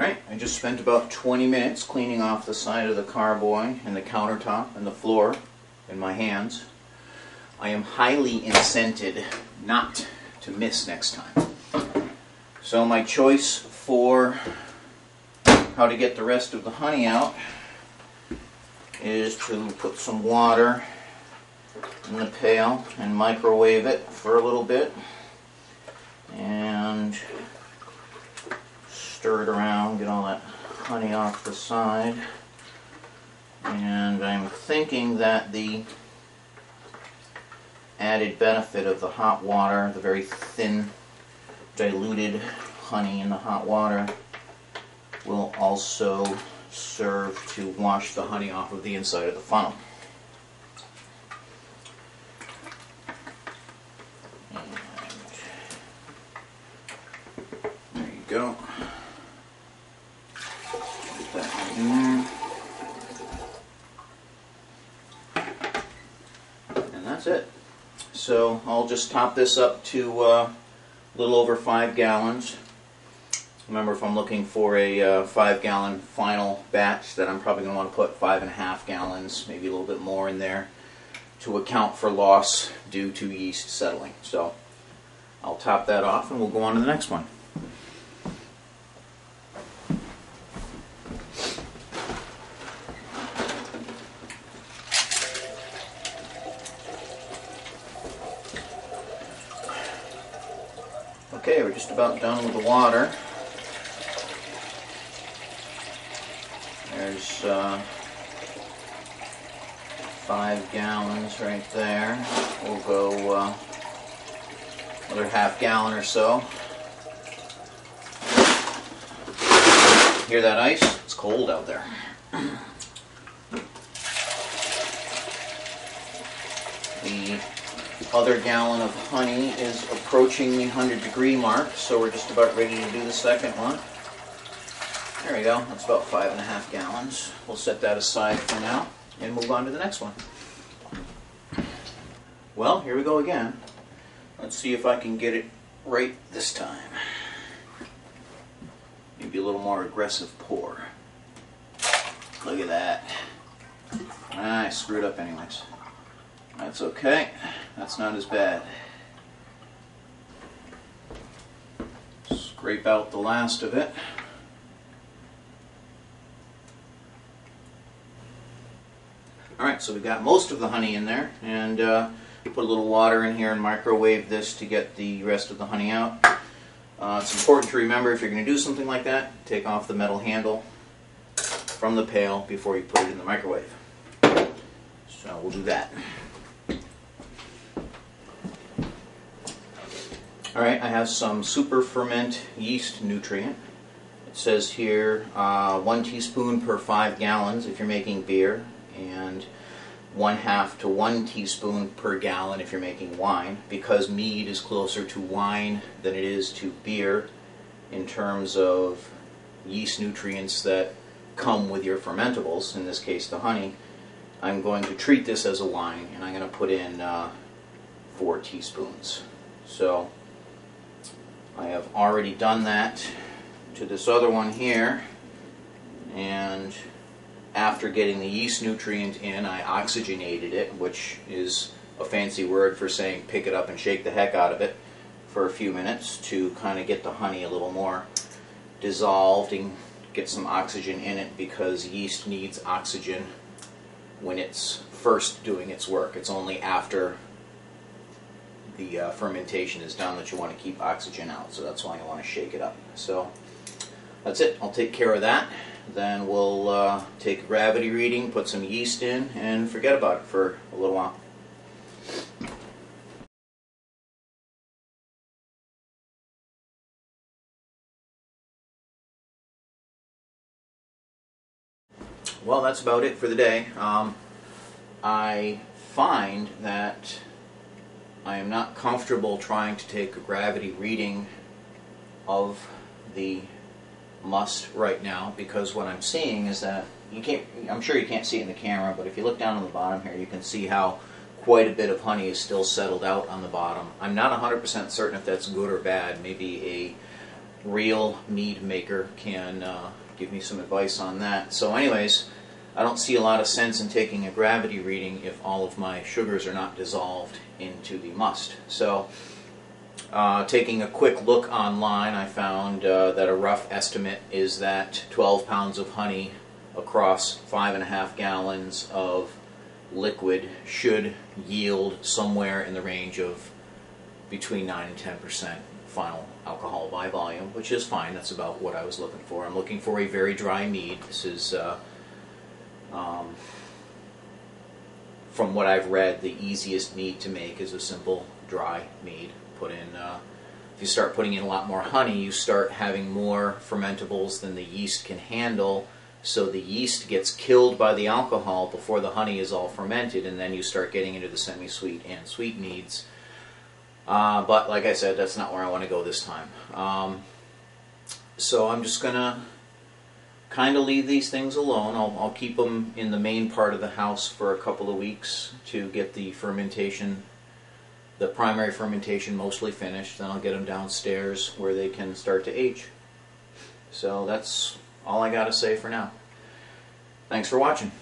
Alright, I just spent about 20 minutes cleaning off the side of the carboy and the countertop and the floor in my hands. I am highly incented not to miss next time. So my choice for how to get the rest of the honey out is to put some water in the pail and microwave it for a little bit and stir it around, get all that honey off the side. And I'm thinking that the added benefit of the hot water, the very thin diluted honey in the hot water, will also serve to wash the honey off of the inside of the funnel. And there you go. Put that right in there. And that's it. So I'll just top this up to a little over 5 gallons. Remember, if I'm looking for a 5-gallon final batch, that I'm probably going to want to put 5.5 gallons, maybe a little bit more in there, to account for loss due to yeast settling. So I'll top that off and we'll go on to the next one. Okay, we're just about done with the water. There's 5 gallons right there. We'll go another half gallon or so. Hear that ice? It's cold out there. The other gallon of honey is approaching the 100-degree mark, so we're just about ready to do the second one. There we go, that's about 5.5 gallons. We'll set that aside for now and move on to the next one. Well, here we go again. Let's see if I can get it right this time. Maybe a little more aggressive pour. Look at that. I screwed up anyways. That's okay. That's not as bad. Scrape out the last of it. Alright, so we got most of the honey in there, and put a little water in here and microwave this to get the rest of the honey out. It's important to remember, if you're going to do something like that, take off the metal handle from the pail before you put it in the microwave. So we'll do that. Alright, I have some super ferment yeast nutrient. It says here 1 teaspoon per 5 gallons if you're making beer, and 1/2 to 1 teaspoon per gallon if you're making wine. Because mead is closer to wine than it is to beer in terms of yeast nutrients that come with your fermentables, in this case the honey, I'm going to treat this as a wine, and I'm going to put in 4 teaspoons. So I have already done that to this other one here, and after getting the yeast nutrient in, I oxygenated it, which is a fancy word for saying pick it up and shake the heck out of it for a few minutes to kind of get the honey a little more dissolved and get some oxygen in it, because yeast needs oxygen when it's first doing its work. It's only after the fermentation is done that you want to keep oxygen out, so that's why you want to shake it up. So that's it. I'll take care of that. Then we'll take a gravity reading, put some yeast in, and forget about it for a little while. Well, that's about it for the day. I find that I am not comfortable trying to take a gravity reading of the must right now, because what I'm seeing is that you can't, I'm sure you can't see it in the camera, but if you look down on the bottom here, you can see how quite a bit of honey is still settled out on the bottom. I'm not 100% certain if that's good or bad. Maybe real mead maker can give me some advice on that. So anyways, I don't see a lot of sense in taking a gravity reading if all of my sugars are not dissolved into the must. So taking a quick look online, I found that a rough estimate is that 12 pounds of honey across 5.5 gallons of liquid should yield somewhere in the range of between 9 and 10% final alcohol by volume, which is fine. That's about what I was looking for. I'm looking for a very dry mead. This is, from what I've read, the easiest mead to make is a simple dry mead. Put in, if you start putting in a lot more honey, you start having more fermentables than the yeast can handle. So the yeast gets killed by the alcohol before the honey is all fermented, and then you start getting into the semi-sweet and sweet meads. But like I said, that's not where I want to go this time. So I'm just going to kind of leave these things alone. I'll keep them in the main part of the house for a couple of weeks to get the fermentation, the primary fermentation mostly finished. Then I'll get them downstairs where they can start to age. So that's all I got to say for now. Thanks for watching.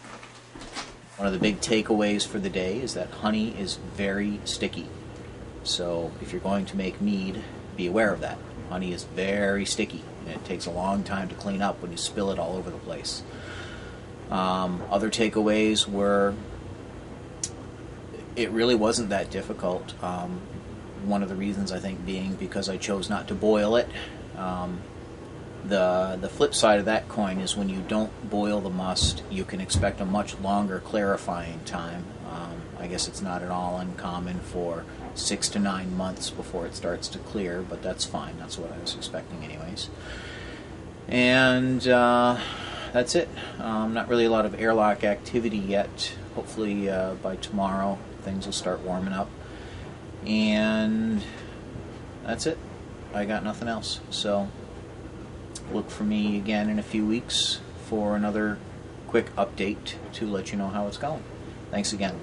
One of the big takeaways for the day is that honey is very sticky. So if you're going to make mead, be aware of that. Honey is very sticky, and it takes a long time to clean up when you spill it all over the place. Other takeaways were it really wasn't that difficult. One of the reasons, I think, being because I chose not to boil it. The flip side of that coin is when you don't boil the must, you can expect a much longer clarifying time. I guess it's not at all uncommon for 6 to 9 months before it starts to clear, but that's fine. That's what I was expecting anyways. And that's it. Not really a lot of airlock activity yet. Hopefully by tomorrow things will start warming up. And that's it. I got nothing else. So look for me again in a few weeks for another quick update to let you know how it's going. Thanks again.